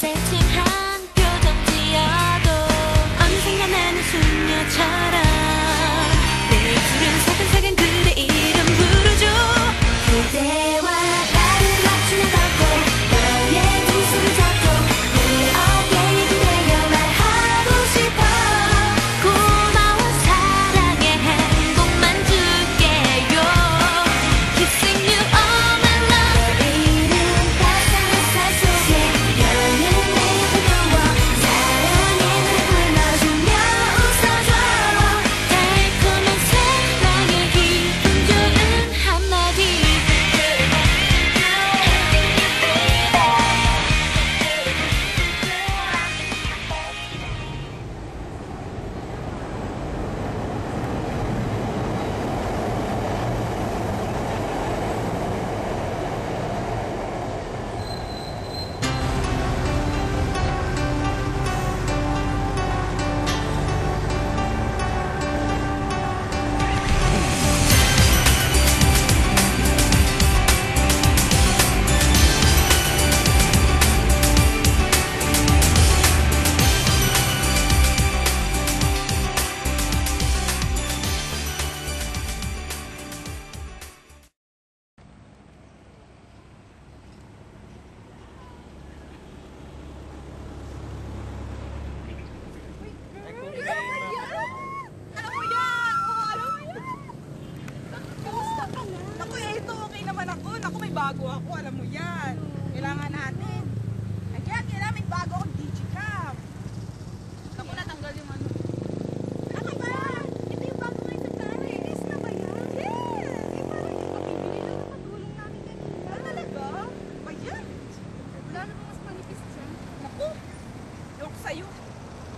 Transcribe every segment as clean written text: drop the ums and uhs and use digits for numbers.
세팅한 표정 지어도 어느샌가 나는 숙녀처럼 내 입술은 사근사근 그대 이름 부르죠. 그대와 나를 맞추며 걷고 너의 두 손을 잡고 내 어깨에 기대어 말하고 싶어. 고마워 사랑해 행복만 줄게요. Kissing you all my love. 내일은 따스한 햇살 속에 여는 내 옆에 누워 사랑해 노래 불러주며 웃어줘. 달콤한 사랑의 기분 좋은 한마디. Naku, ito okay naman ako. Naku, may bago ako. Alam mo yan. Kailangan natin. Kaya kailangan may bago akong digicam. Naku, natanggal yung ano. Ano ba? Ito yung bago ngayon sa kare. Yes na ba yan? Yes! Eh, parang yung kapibili lang na patulong namin kanina. Ah, talaga? Ba yan? Wala na ba mas manipis dyan? Naku, yung sa'yo.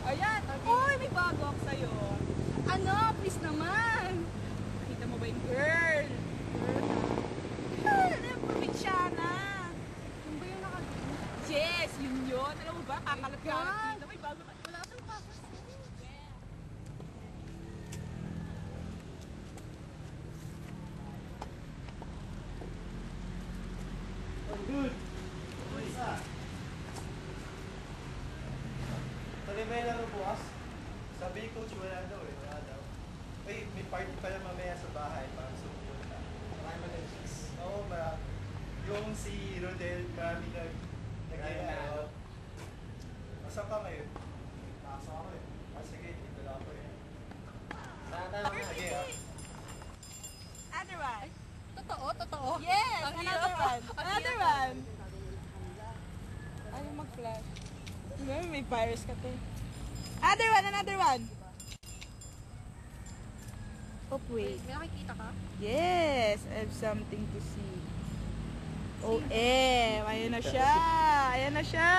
Ayan. Uy, may bago ako sa'yo. Ano? Please naman. Nakita mo ba yung girl? Ano yung probinsyana? Yung ba yung yes, yun yun. Alam mo ba? Kakalat-kalat dito. May bago ka. Wala kang papas. Good. Isa. Tuloy ba yung laro bukas? Sabi ni Coach, wala daw eh. Wala daw. Ay, may party pala mamaya sa bahay para sumunta. Marami mag-chicks. Oo, marami. Yung si Rodel, marami nag-ayaw. Masang ka ngayon? Nakasa ako eh. Sige, dito lang ako eh. Saan tayo mga lagi ah? Other one. Totoo? Totoo? Yes, Ang another hirap. one. Ang Another hirap. one. Ayaw mag-flash. May virus ka to. Other one, another one. Oh, wait. May nakikita ka? Yes, I have something to see. Oh, ayan na siya. Ayan na siya.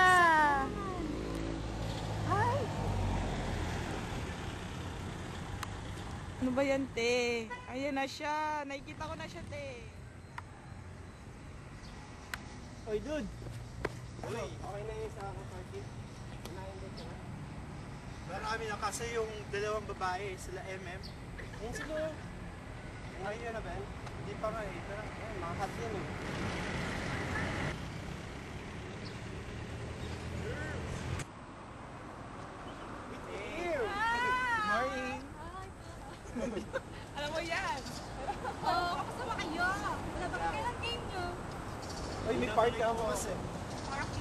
Ay. Ano ba yan, te? Ayan na siya. Nakikita ko na siya, te. Oy, dude! Uy, okay na yun sa party? Na-invite ka na? Marami na kasi yung dalawang babae, sila MM. Ayun sila. Ngayon yun na ba? Hindi pa nga eh. Pero, mga hot yun eh. Morning. Alam mo yan. Oo, kasama kayo. Wala ba kailang game nyo? Uy, may party ako kasi.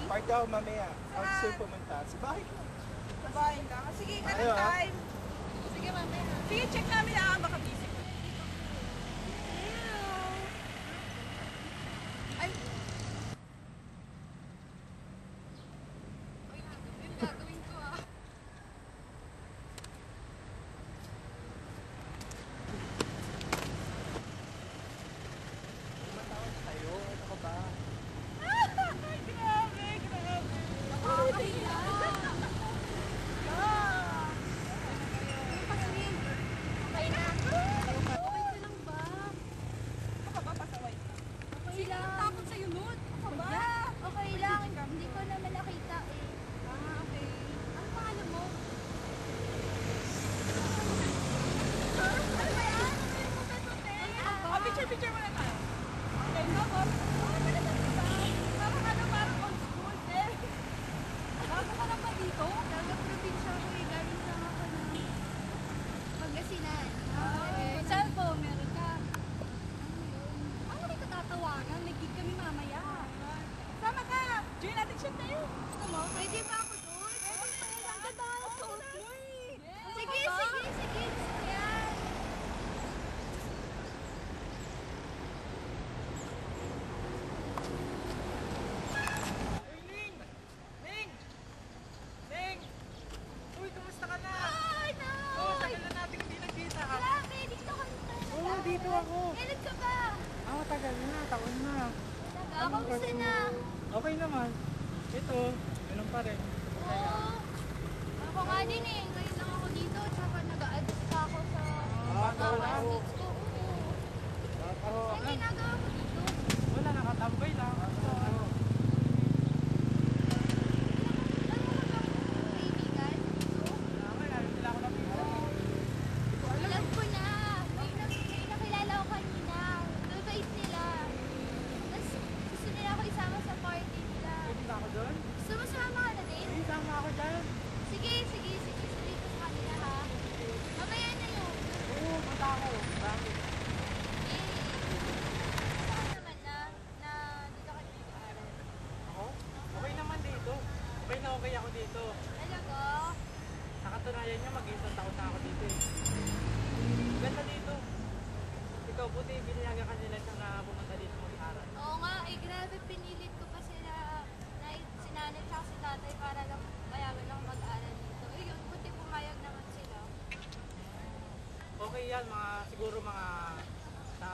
Party ako mamaya. Ako gusto yung pumunta. Sa bahay ko. Sabahin ka. Sige, Ayaw, anong ah. time? Sige, mamaya. Sige, check namin baka busy. Ay! Uy, yung gagawin ko ah. Tumatawag tayo. Ano ka ba? Ay, grabe, grabe. Nakakahiya. Ah. Pasmin. Okay na. Pwede ba ako doon? Pwede ba? Ang ganda nga ng suot mo eh. Sige, Ano ba? sige, sige. Gusto ko yan. Uy, Ning! Ning! Ning! Uy, kumusta ka na? Ay, no! Oo, tagal na natin hindi nagkita ha. Grabe, dito ka na. Oo, dito ako. Kailan ka ba? Tagal na, taon na. Talaga, kamusta na? Okay naman. Ito, ganun pa rin. Oo. Ako nga din eh. Ngayon lang ako dito. Tsaka nag-a-adjust pa ako sa Trabaho. needs ko. Oo. Ang ginagawa ko dito. Wala, nakatambay lang. Ano ka bang kaibigan? Dito? Sila ako nakita. Alam ko na. May nakilala ko kanina. Mabait nila. Tapos gusto nila ako isama sa party nila. Pwede ba ako doon? Gusto mo sumama ka na din? Ay, sama ako dyan. Sige, sige, sige. Sabihin ko sa kanila ha. Mamaya na yun. Oo, punta ako. Bakit? Saan naman na dito ka nag-aaral? Ako? Okay naman dito. Okay na okay ako dito. Talaga? Sa katunayan niya, mag-isang taon na ako dito eh. Ganda dito. Ikaw, buti biniyagan ka nila siyang na pumunta dito mag-aral. Oo nga, eh grabe pinilit ko pa sila na si nanay tsaka si tatay para lang mayaman ako mag-aral dito. Eh yun, buti pumayag naman sila. Okay yan, siguro mga sa